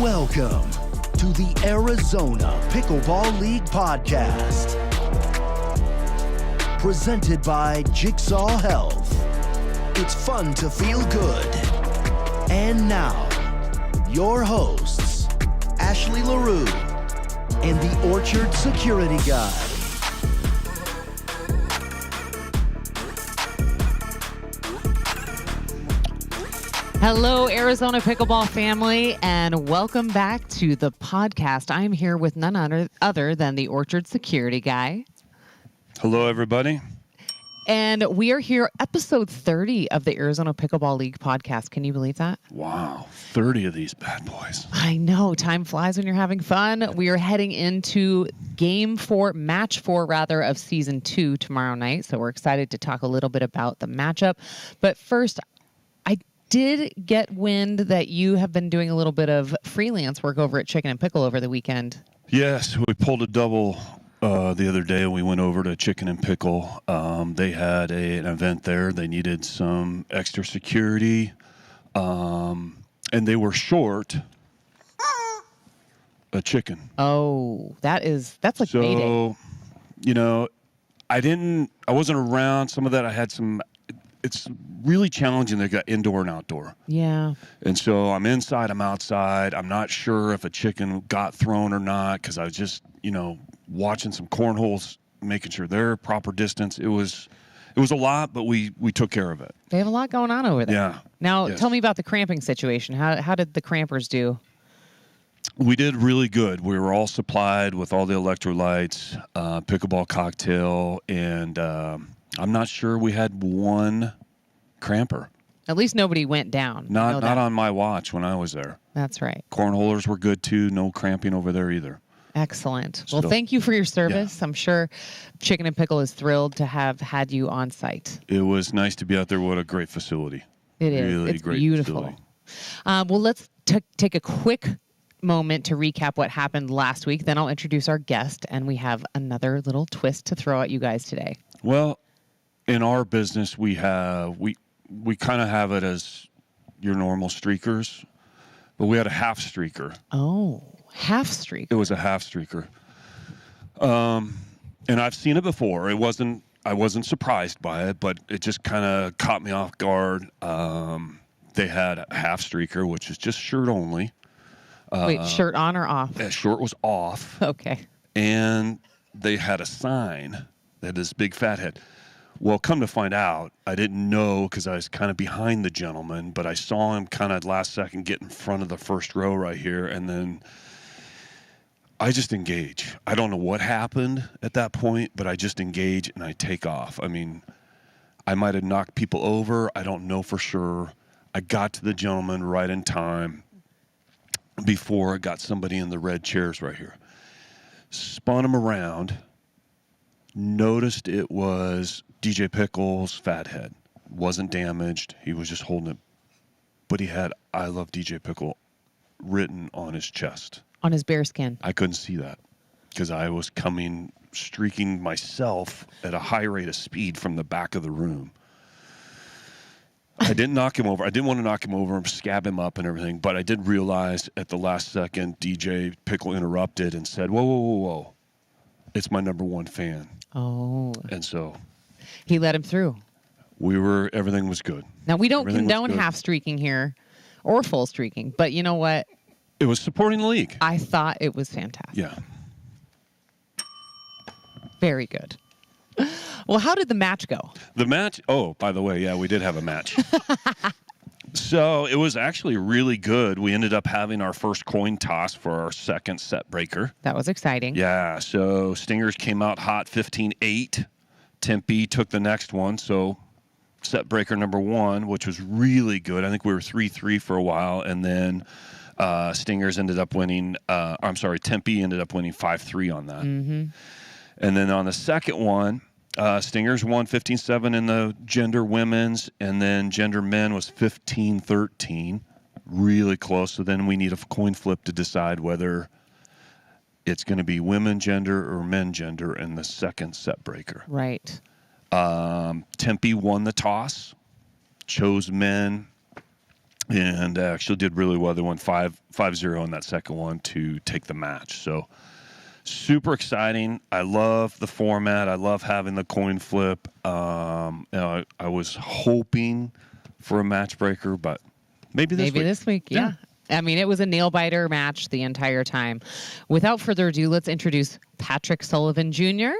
Welcome to the Arizona Pickleball League podcast. Presented by Jigsaw Health. It's fun to feel good. And now, your hosts, Ashley Leroux and the Orchard Security Guy. Hello, Arizona Pickleball family, and welcome back to the podcast. I'm here with none other than the Orchard Security Guy. Hello, everybody. And we are here, episode 30 of the Arizona Pickleball League podcast. Can you believe that? Wow, 30 of these bad boys. I know. Time flies when you're having fun. We are heading into match four of season 2 tomorrow night. So we're excited to talk a little bit about the matchup. But first, I did get wind that you have been doing a little bit of freelance work over at Chicken and Pickle over the weekend. Yes, we pulled a double the other day. We went over to Chicken and Pickle. They had an event there. They needed some extra security, and they were short a chicken. Oh, that's like so, Mayday. You know, I wasn't around. Some of that I had some. It's really challenging. They got indoor and outdoor. Yeah. And so I'm inside, I'm outside. I'm not sure if a chicken got thrown or not because I was just, watching some cornholes, making sure they're proper distance. It was a lot, but we took care of it. They have a lot going on over there. Yeah. Now, Yes. Tell me about the cramping situation. How did the crampers do? We did really good. We were all supplied with all the electrolytes, pickleball cocktail, and I'm not sure we had one cramper. At least nobody went down. Not on my watch when I was there. That's right. Cornholers were good too. No cramping over there either. Excellent. Well, So, thank you for your service. yeah. I'm sure Chicken and Pickle is thrilled to have had you on site. It was nice to be out there. What a great facility. It is. Really It's great beautiful. facility. Well, let's take a quick moment to recap what happened last week. Then I'll introduce our guest, and we have another little twist to throw at you guys today. Well, in our business, we kind of have it as your normal streakers, but we had a half streaker. Oh, half streak. It was a half streaker. And I've seen it before. I wasn't surprised by it, but it just kind of caught me off guard. They had a half streaker, which is just shirt only. Wait, shirt on or off? Shirt was off. Okay. And they had a sign that had this big fat head. Well, come to find out, I didn't know because I was kind of behind the gentleman, but I saw him kind of last second get in front of the first row right here, and then I just engage. I don't know what happened at that point, but I just engage and I take off. I mean, I might have knocked people over. I don't know for sure. I got to the gentleman right in time before I got somebody in the red chairs right here. Spun him around, noticed it was DJ Pickle's fat head. Wasn't damaged. He was just holding it. But he had I love DJ Pickle written on his chest. On his bare skin. I couldn't see that because I was streaking myself at a high rate of speed from the back of the room. I didn't knock him over. I didn't want to knock him over and scab him up and everything, but I did realize at the last second DJ Pickle interrupted and said, whoa. It's my number one fan. Oh. And so He let him through. Everything was good. Now, we don't Everything was condone good. half streaking here or full streaking, but you know what? It was supporting the league. I thought it was fantastic. Yeah. Very good. Well, how did the match go? The match, by the way, yeah, we did have a match. So it was actually really good. We ended up having our first coin toss for our second set breaker. That was exciting. Yeah, so Stingers came out hot 15-8. Tempe took the next one, so set breaker number 1, which was really good. I think we were 3-3 for a while, and then Stingers ended up winning, Tempe ended up winning 5-3 on that. Mm-hmm. And then on the second one, Stingers won 15-7 in the gender women's, and then gender men was 15-13. Really close. So then we need a coin flip to decide whether it's going to be women gender or men gender in the second set breaker. Right. Tempe won the toss, chose men. and actually did really well. They won 5-0 in that second one to take the match. So super exciting. I love the format. I love having the coin flip. I was hoping for a match breaker, but maybe this week. Yeah. I mean, it was a nail-biter match the entire time. Without further ado, let's introduce Patrick Sullivan Jr.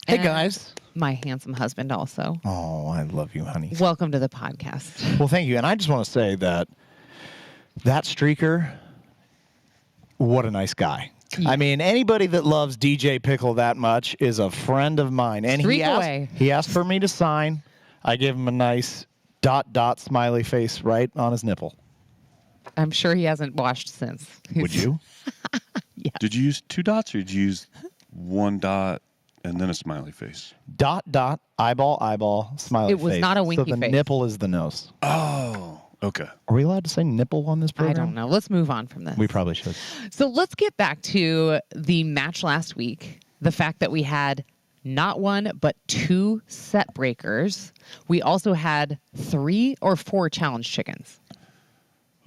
Hey, guys. My handsome husband also. Oh, I love you, honey. Welcome to the podcast. Well, thank you. And I just want to say that streaker, what a nice guy. I mean, anybody that loves DJ Pickle that much is a friend of mine. And he asked for me to sign. I gave him a nice ... smiley face right on his nipple. I'm sure he hasn't washed since. Would you? Yeah. Did you use 2 dots or did you use 1 dot and then a smiley face? ... eyeball, smiley face. It was not a winky face. So the nipple is the nose. Oh, okay. Are we allowed to say nipple on this program? I don't know. Let's move on from this. We probably should. So let's get back to the match last week. The fact that we had not 1, but 2 set breakers. We also had 3 or 4 challenge chickens.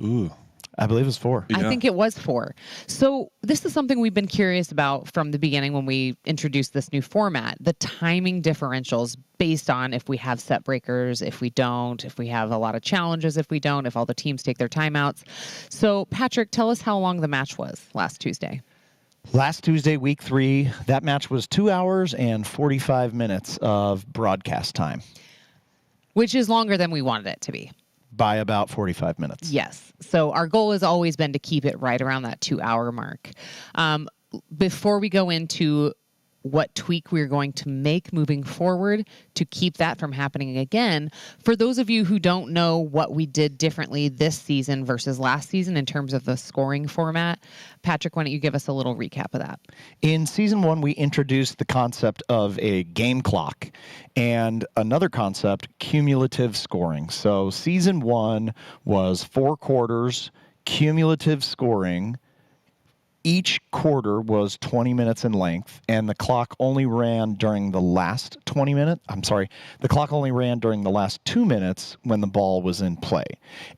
Ooh. I believe it was 4. Yeah. I think it was 4. So this is something we've been curious about from the beginning when we introduced this new format, the timing differentials based on if we have set breakers, if we don't, if we have a lot of challenges, if we don't, if all the teams take their timeouts. So Patrick, tell us how long the match was last Tuesday. Last Tuesday, week 3, that match was 2 hours and 45 minutes of broadcast time. Which is longer than we wanted it to be. By about 45 minutes. Yes. So our goal has always been to keep it right around that 2-hour mark. Before we go into what tweak we're going to make moving forward to keep that from happening again, for those of you who don't know what we did differently this season versus last season in terms of the scoring format, Patrick, why don't you give us a little recap of that? In season 1, we introduced the concept of a game clock and another concept, cumulative scoring. So season 1 was 4 quarters, cumulative scoring. Each quarter was 20 minutes in length, and the clock only ran during the last 20 minutes. The clock only ran during the last 2 minutes when the ball was in play.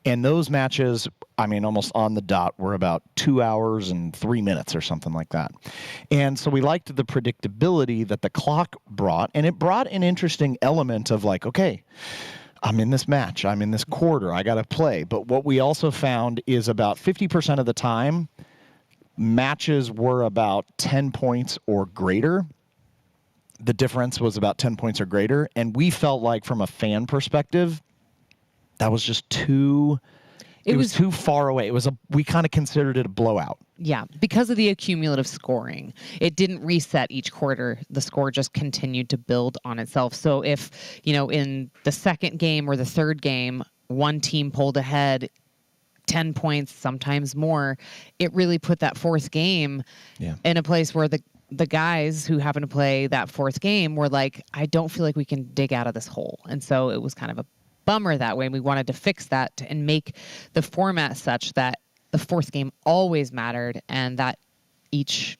And those matches, I mean, almost on the dot, were about 2 hours and 3 minutes or something like that. And so we liked the predictability that the clock brought, and it brought an interesting element of like, okay, I'm in this match, I'm in this quarter, I got to play. But what we also found is about 50% of the time, matches were about 10 points or greater. The difference was about 10 points or greater. And we felt like from a fan perspective, that was just too... It was too far away. We kind of considered it a blowout. Yeah, because of the accumulative scoring. It didn't reset each quarter. The score just continued to build on itself. So if, in the second game or the third game, one team pulled ahead 10 points, sometimes more, it really put that fourth game in a place where the guys who happen to play that fourth game were like, I don't feel like we can dig out of this hole. And so it was kind of a bummer that way. And we wanted to fix that and make the format such that the fourth game always mattered and that each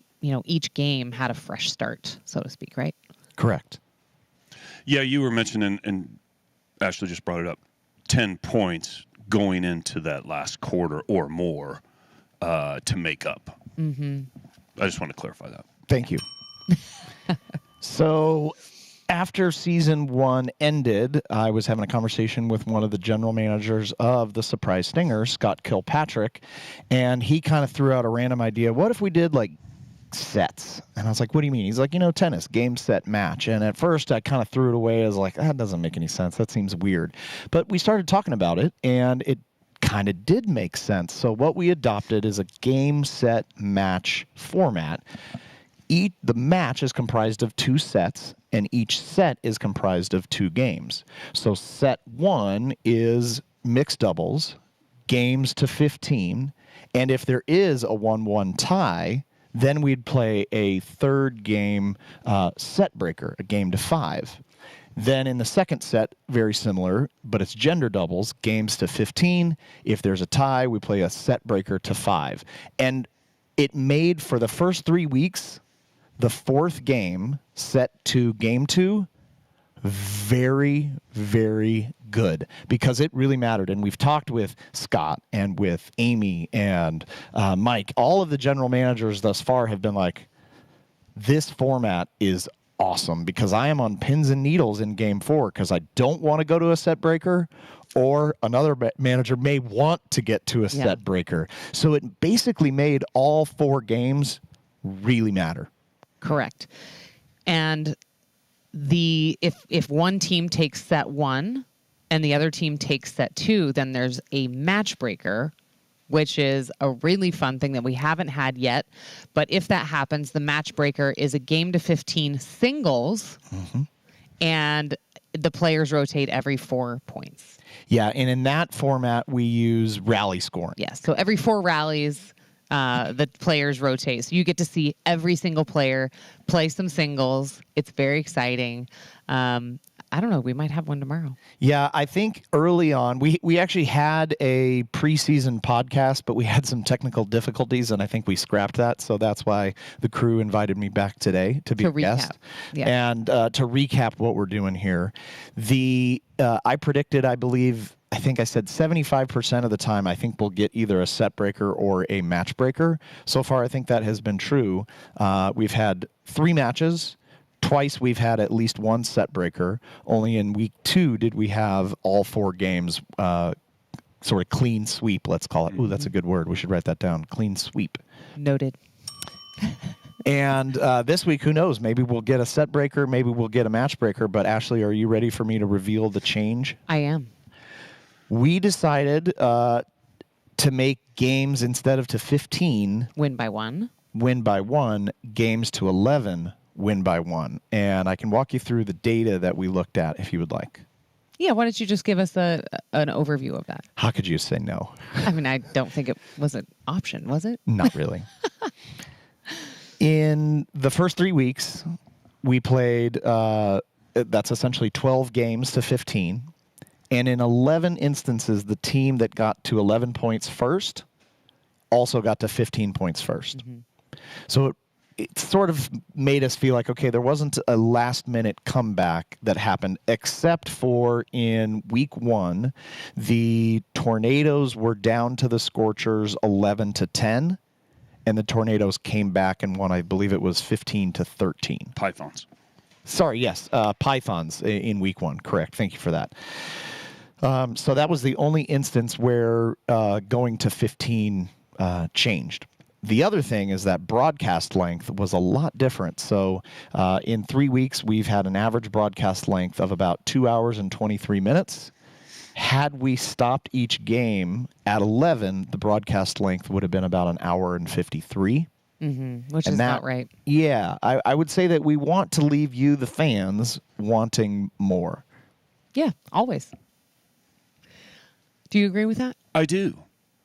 game had a fresh start, so to speak, right? Correct. Yeah, you were mentioning, and Ashley just brought it up, 10 points going into that last quarter or more to make up. Mm-hmm. I just want to clarify that. Thank you. So after season 1 ended, I was having a conversation with one of the general managers of the Surprise Stingers, Scott Kilpatrick, and he kind of threw out a random idea. What if we did like sets? And I was like, what do you mean? He's like, tennis, game, set, match. And at first I kind of threw it away as like, that doesn't make any sense. That seems weird. But we started talking about it, and it kind of did make sense. So what we adopted is a game, set, match format. The match is comprised of 2 sets, and each set is comprised of 2 games. So set 1 is mixed doubles, games to 15, and if there is a 1-1 tie, then we'd play a third game set breaker, a game to 5. Then in the second set, very similar, but it's gender doubles, games to 15. If there's a tie, we play a set breaker to 5. And it made, for the first 3 weeks, the fourth game, set to game 2, very, very good because it really mattered. And we've talked with Scott and with Amy and Mike. All of the general managers thus far have been like, this format is awesome because I am on pins and needles in game 4 because I don't want to go to a set breaker, or another manager may want to get to a set breaker. So it basically made all 4 games really matter. Correct. And if one team takes set 1 and the other team takes set 2, then there's a match breaker, which is a really fun thing that we haven't had yet. But if that happens, the match breaker is a game to 15 singles, and the players rotate every 4 points. Yeah, and in that format, we use rally scoring. Yes, so every 4 rallies, the players rotate. So you get to see every single player play some singles. It's very exciting. I don't know. We might have one tomorrow. Yeah, I think early on, we actually had a preseason podcast, but we had some technical difficulties, and I think we scrapped that. So that's why the crew invited me back today to be a guest. Yeah. And to recap what we're doing here. I predicted, I think I said 75% of the time, I think we'll get either a set breaker or a match breaker. So far, I think that has been true. We've had 3 matches. Twice we've had at least 1 set breaker. Only in week 2 did we have all 4 games sort of clean sweep, let's call it. Ooh, that's a good word. We should write that down. Clean sweep. Noted. And this week, who knows? Maybe we'll get a set breaker. Maybe we'll get a match breaker. But Ashley, are you ready for me to reveal the change? I am. We decided to make games instead of to 15. Win by 1. Win by 1. Games to 11. Win by 1. And I can walk you through the data that we looked at if you would like. Yeah, why don't you just give us an overview of that? How could you say no? I mean, I don't think it was an option, was it? Not really. In the first 3 weeks, we played, that's essentially 12 games to 15. And in 11 instances, the team that got to 11 points first also got to 15 points first. So it sort of made us feel like, okay, there wasn't a last-minute comeback that happened, except for in week 1, the Tornadoes were down to the Scorchers 11-10, and the Tornadoes came back and won, I believe it was 15-13. Pythons. Sorry, yes, Pythons in week 1. Correct. Thank you for that. So that was the only instance where going to 15 changed. The other thing is that broadcast length was a lot different. So in 3 weeks, we've had an average broadcast length of about 2 hours and 23 minutes. Had we stopped each game at 11, the broadcast length would have been about an hour and 53. Which is not right. Yeah, I would say that we want to leave you, the fans, wanting more. Yeah, always. Do you agree with that? I do.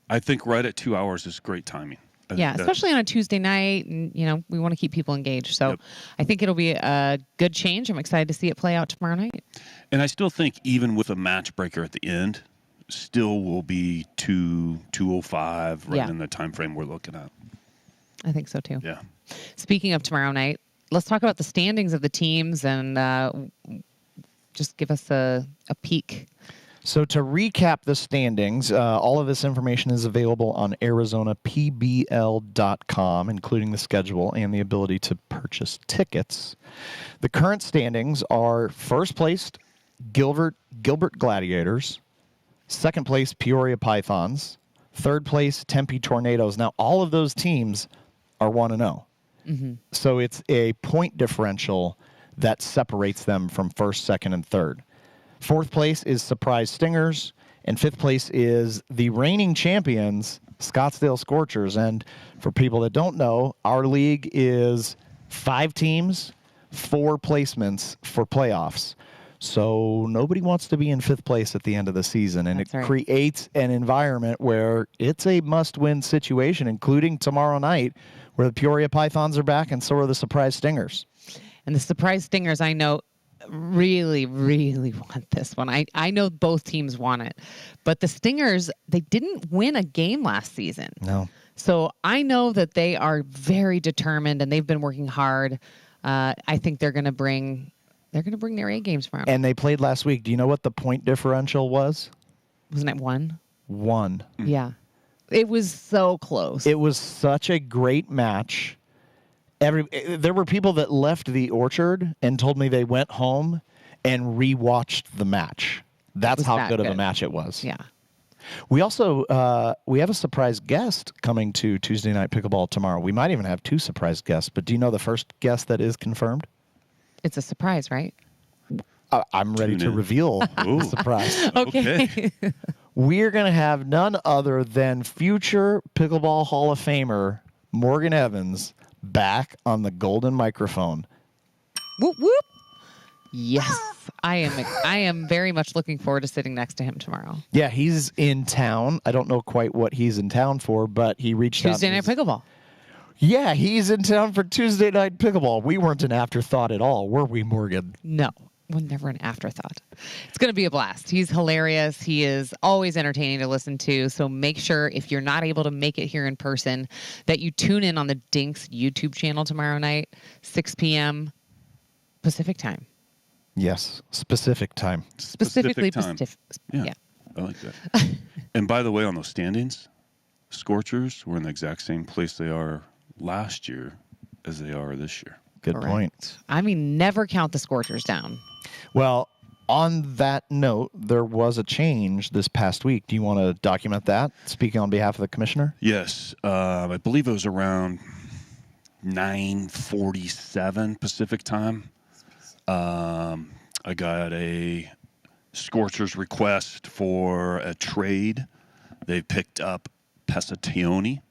I think right at 2 hours is great timing. Yeah, especially on a Tuesday night, and we want to keep people engaged. So I think it'll be a good change. I'm excited to see it play out tomorrow night. And I still think even with a match breaker at the end, still will be 2:05 right in the time frame we're looking at. I think so too. Yeah. Speaking of tomorrow night, let's talk about the standings of the teams and just give us a peek. So to recap the standings, all of this information is available on ArizonaPBL.com, including the schedule and the ability to purchase tickets. The current standings are first placed Gilbert Gladiators, second place Peoria Pythons, third place Tempe Tornadoes. Now, all of those teams are 1-0. So it's a point differential that separates them from first, second, and third. Fourth place is Surprise Stingers, and fifth place is the reigning champions, Scottsdale Scorchers. And for people that don't know, our league is 5 teams, 4 placements for playoffs. So nobody wants to be in fifth place at the end of the season, and it creates an environment where it's a must-win situation, including tomorrow night, where the Peoria Pythons are back, and so are the Surprise Stingers. And the Surprise Stingers, I know, really, really want this one. I know both teams want it. But the Stingers, they didn't win a game last season. No. So I know that they are very determined, and they've been working hard. I think they're going to bring They're going to bring their A games tomorrow. And they played last week. Do you know what the point differential was? Wasn't it 1? 1. Yeah. It was so close. It was such a great match. There were people that left the Orchard and told me they went home and rewatched the match. That's how good of a match it was. Yeah. We also we have a surprise guest coming to Tuesday Night Pickleball tomorrow. We might even have 2 surprise guests, but do you know the first guest that is confirmed? It's a surprise, right? I'm ready to reveal the surprise. Okay. We're going to have none other than future Pickleball Hall of Famer Morgan Evans back on the golden microphone. Whoop, whoop. Yes. I am very much looking forward to sitting next to him tomorrow. Yeah, he's in town. I don't know quite what he's in town for, but he reached out. Tuesday Night Pickleball. Yeah, he's in town for Tuesday Night Pickleball. We weren't an afterthought at all, were we, Morgan? No. Well, never an afterthought. It's going to be a blast. He's hilarious. He is always entertaining to listen to. So make sure if you're not able to make it here in person that you tune in on the Dinks YouTube channel tomorrow night, 6 p.m. Pacific time. Yes, specific time. Specifically time. Yeah. I like that. And by the way, on those standings, Scorchers were in the exact same place they are last year as they are this year. Good Correct. point. I mean, never count the Scorchers down. Well, on that note, there was a change this past week. Do you want to document that, speaking on behalf of the commissioner? Yes. I believe it was around 9:47 Pacific time. I got a Scorchers request for a trade. They picked up Pesationi,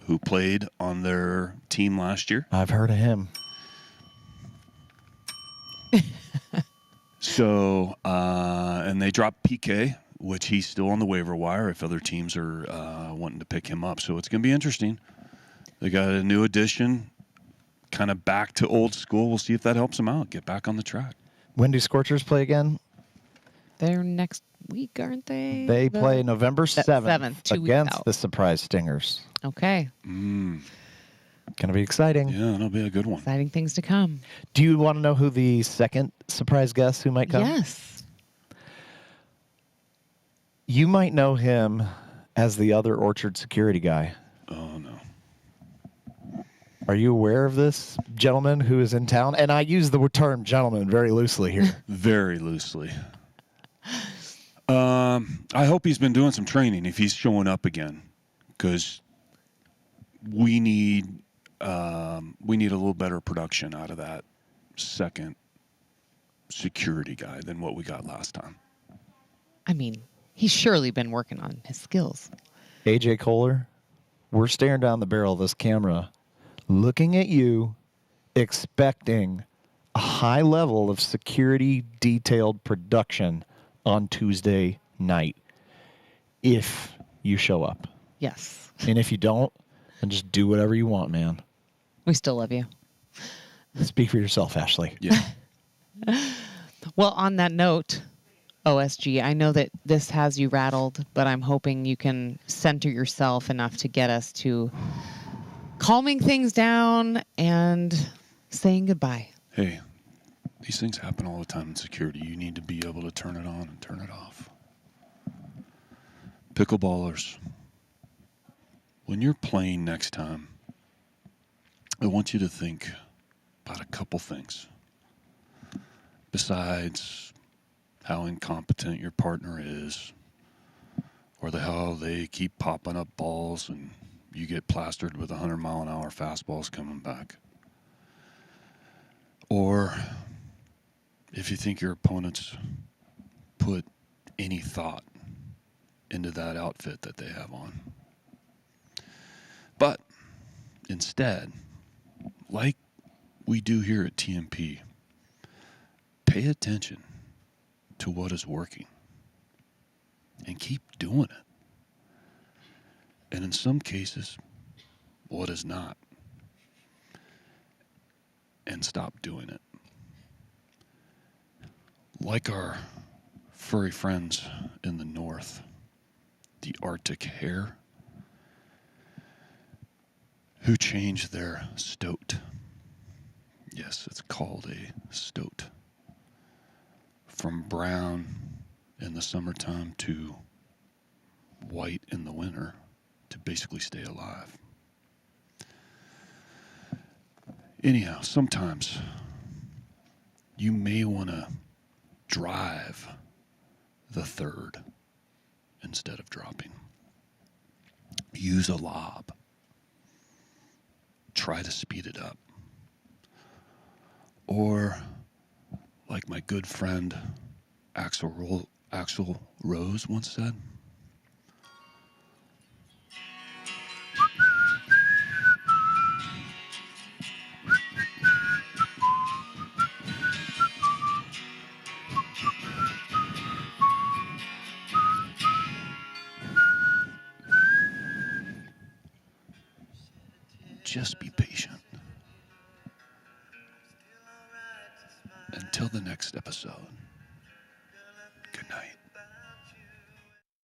who played on their team last year. I've heard of him. So, and they dropped PK, which he's still on the waiver wire if other teams are wanting to pick him up. So it's going to be interesting. They got a new addition, kind of back to old school. We'll see if that helps them out, get back on the track. When do Scorchers play again? They're next week, aren't they? They play November 7th 2 weeks against out. the Surprise Stingers. Okay. Going to be exciting. Yeah, that'll be a good one. Exciting things to come. Do you want to know who the second surprise guest who might come? Yes. You might know him as the other Orchard security guy. Oh, no. Are you aware of this gentleman who is in town? And I use the term gentleman very loosely here. Very loosely. I hope he's been doing some training if he's showing up again, because we need a little better production out of that second security guy than what we got last time. I mean, he's surely been working on his skills. AJ Kohler, we're staring down the barrel of this camera, looking at you, expecting a high level of security detailed production on Tuesday night if you show up. Yes. And if you don't, then just do whatever you want, man. We still love you. Speak for yourself, Ashley. Yeah. Well, on that note, OSG, I know that this has you rattled, but I'm hoping you can center yourself enough to get us to calming things down and saying goodbye. Hey, these things happen all the time in security. You need to be able to turn it on and turn it off. Pickleballers, when you're playing next time, I want you to think about a couple things. Besides how incompetent your partner is, or how they keep popping up balls and you get plastered with 100-mile-an-hour fastballs coming back. Or if you think your opponents put any thought into that outfit that they have on. But instead, like we do here at TMP, pay attention to what is working and keep doing it. And in some cases, what is not. And stop doing it. Like our furry friends in the north, the Arctic hare, who changed their stoat. Yes, it's called a stoat from brown in the summertime to white in the winter to basically stay alive. Anyhow, sometimes you may want to drive the third instead of dropping. Use a lob. Try to speed it up. Or, like my good friend Axl Rose once said, just be patient. Until the next episode.